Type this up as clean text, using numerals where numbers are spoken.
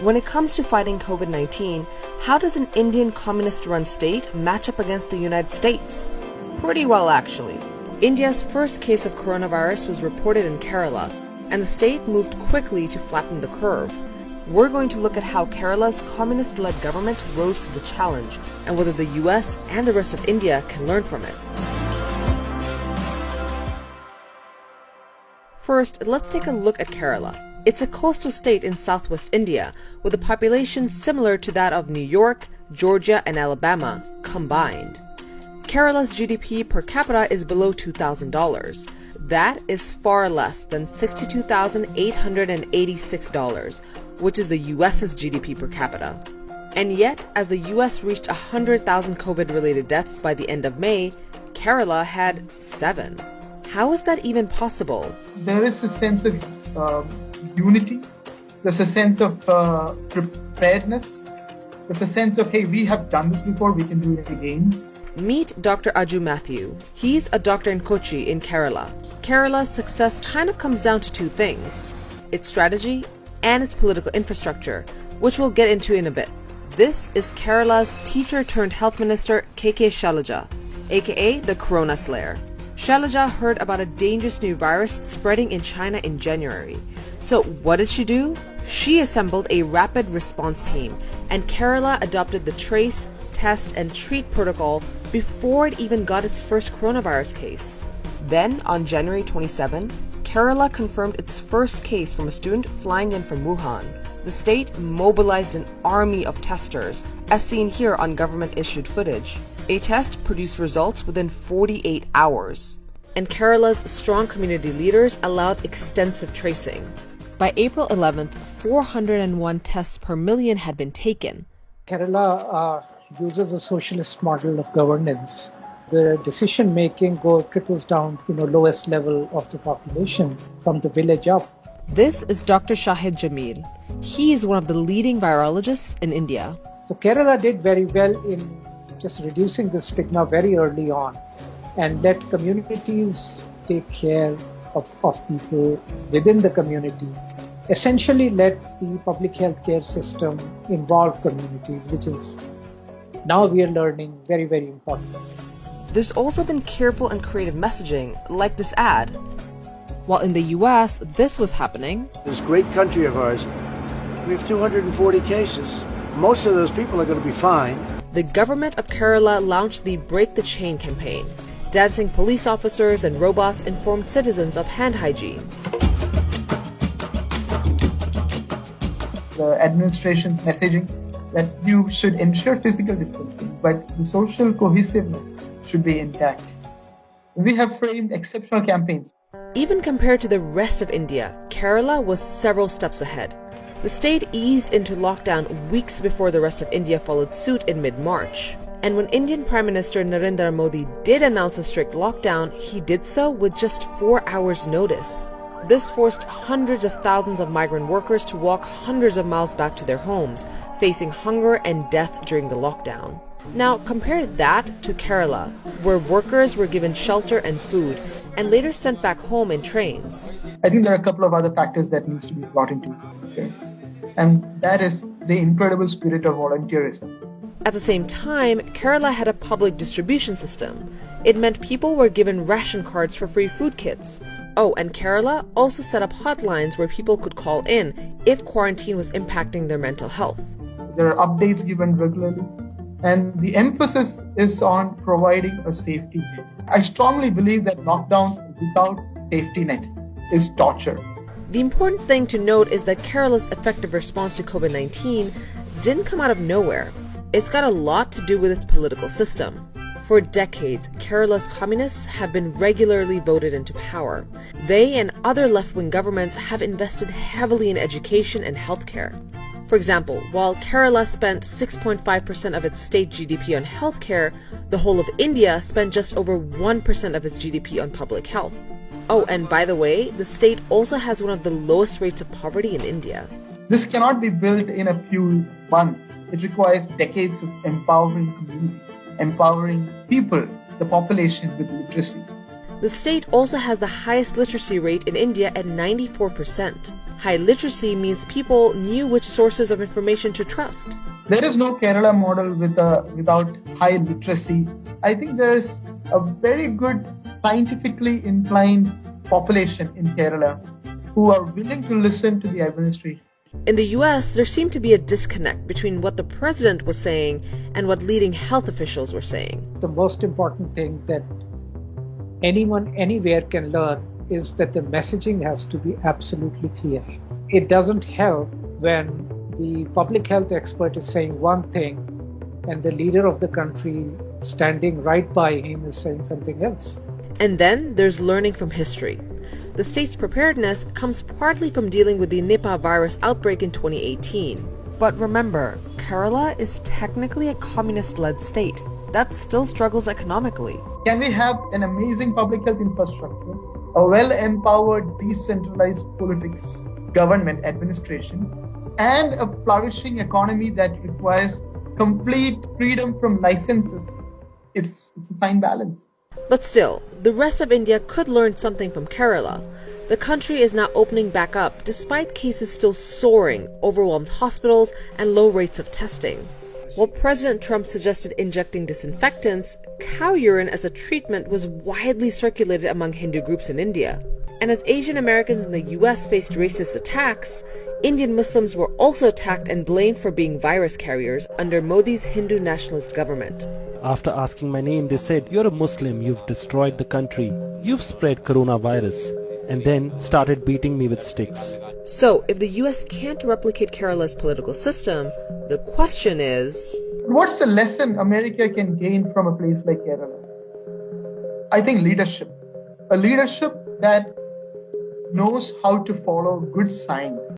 When it comes to fighting COVID-19, how does an Indian communist-run state match up against the United States? Pretty well, actually. India's first case of coronavirus was reported in Kerala, and the state moved quickly to flatten the curve. We're going to look at how Kerala's communist-led government rose to the challenge, and whether the US and the rest of India can learn from it. First, let's take a look at Kerala. It's a coastal state in southwest India with a population similar to that of New York, Georgia, and Alabama combined. Kerala's GDP per capita is below $2,000. That is far less than $62,886, which is the US's GDP per capita. And yet, as the US reached 100,000 COVID-related deaths by the end of May, Kerala had 7. How is that even possible? There is a sense of unity, there's a sense of preparedness, there's a sense of, hey, we have done this before, we can do it again. Meet Dr. Aju Matthew. He's a doctor in Kochi in Kerala. Kerala's success kind of comes down to two things: its strategy and its political infrastructure, which we'll get into in a bit. This is Kerala's teacher-turned-health minister, KK Shailaja, aka the Corona Slayer. Shailaja heard about a dangerous new virus spreading in China in January. So what did she do? She assembled a rapid response team, and Kerala adopted the trace, test, and treat protocol before it even got its first coronavirus case. Then, on January 27, Kerala confirmed its first case from a student flying in from Wuhan. The state mobilized an army of testers, as seen here on government-issued footage. A test produced results within 48 hours. And Kerala's strong community leaders allowed extensive tracing. By April 11th, 401 tests per million had been taken. Kerala uses a socialist model of governance. The decision-making trickles down to the lowest level of the population, from the village up. This is Dr. Shahid Jamil. He is one of the leading virologists in India. So Kerala did very well in just reducing the stigma very early on and let communities take care of people within the community. Essentially let the public health care system involve communities, which is now we are learning very, very important. There's also been careful and creative messaging, like this ad. While in the US, this was happening. This great country of ours, we have 240 cases. Most of those people are going to be fine. The government of Kerala launched the Break the Chain campaign. Dancing police officers and robots informed citizens of hand hygiene. The administration's messaging that you should ensure physical distancing, but the social cohesiveness should be intact. We have framed exceptional campaigns. Even compared to the rest of India, Kerala was several steps ahead. The state eased into lockdown weeks before the rest of India followed suit in mid-March. And when Indian Prime Minister Narendra Modi did announce a strict lockdown, he did so with just 4 hours' notice. This forced hundreds of thousands of migrant workers to walk hundreds of miles back to their homes, facing hunger and death during the lockdown. Now, compare that to Kerala, where workers were given shelter and food, and later sent back home in trains. I think there are a couple of other factors that needs to be brought into it. And that is the incredible spirit of volunteerism. At the same time, Kerala had a public distribution system. It meant people were given ration cards for free food kits. Oh, and Kerala also set up hotlines where people could call in if quarantine was impacting their mental health. There are updates given regularly, and the emphasis is on providing a safety net. I strongly believe that lockdown without safety net is torture. The important thing to note is that Kerala's effective response to COVID-19 didn't come out of nowhere. It's got a lot to do with its political system. For decades, Kerala's communists have been regularly voted into power. They and other left-wing governments have invested heavily in education and healthcare. For example, while Kerala spent 6.5% of its state GDP on healthcare, the whole of India spent just over 1% of its GDP on public health. Oh, and by the way, the state also has one of the lowest rates of poverty in India. This cannot be built in a few months. It requires decades of empowering communities, empowering people, the population with literacy. The state also has the highest literacy rate in India at 94%. High literacy means people knew which sources of information to trust. There is no Kerala model without high literacy. I think there is a very good scientifically inclined population in Kerala who are willing to listen to the administration. In the US, there seemed to be a disconnect between what the president was saying and what leading health officials were saying. The most important thing that anyone anywhere can learn is that the messaging has to be absolutely clear. It doesn't help when the public health expert is saying one thing and the leader of the country standing right by him is saying something else. And then there's learning from history. The state's preparedness comes partly from dealing with the Nipah virus outbreak in 2018. But remember, Kerala is technically a communist-led state that still struggles economically. Can we have an amazing public health infrastructure, a well-empowered, decentralized politics, government, administration, and a flourishing economy that requires complete freedom from licenses? It's a fine balance. But still, the rest of India could learn something from Kerala. The country is now opening back up despite cases still soaring, overwhelmed hospitals, and low rates of testing. While President Trump suggested injecting disinfectants, cow urine as a treatment was widely circulated among Hindu groups in India. And as Asian Americans in the US faced racist attacks, Indian Muslims were also attacked and blamed for being virus carriers under Modi's Hindu nationalist government. After asking my name, they said, "You're a Muslim, you've destroyed the country, you've spread coronavirus," and then started beating me with sticks. So, if the US can't replicate Kerala's political system, the question is, what's the lesson America can gain from a place like Kerala? I think leadership. A leadership that knows how to follow good science.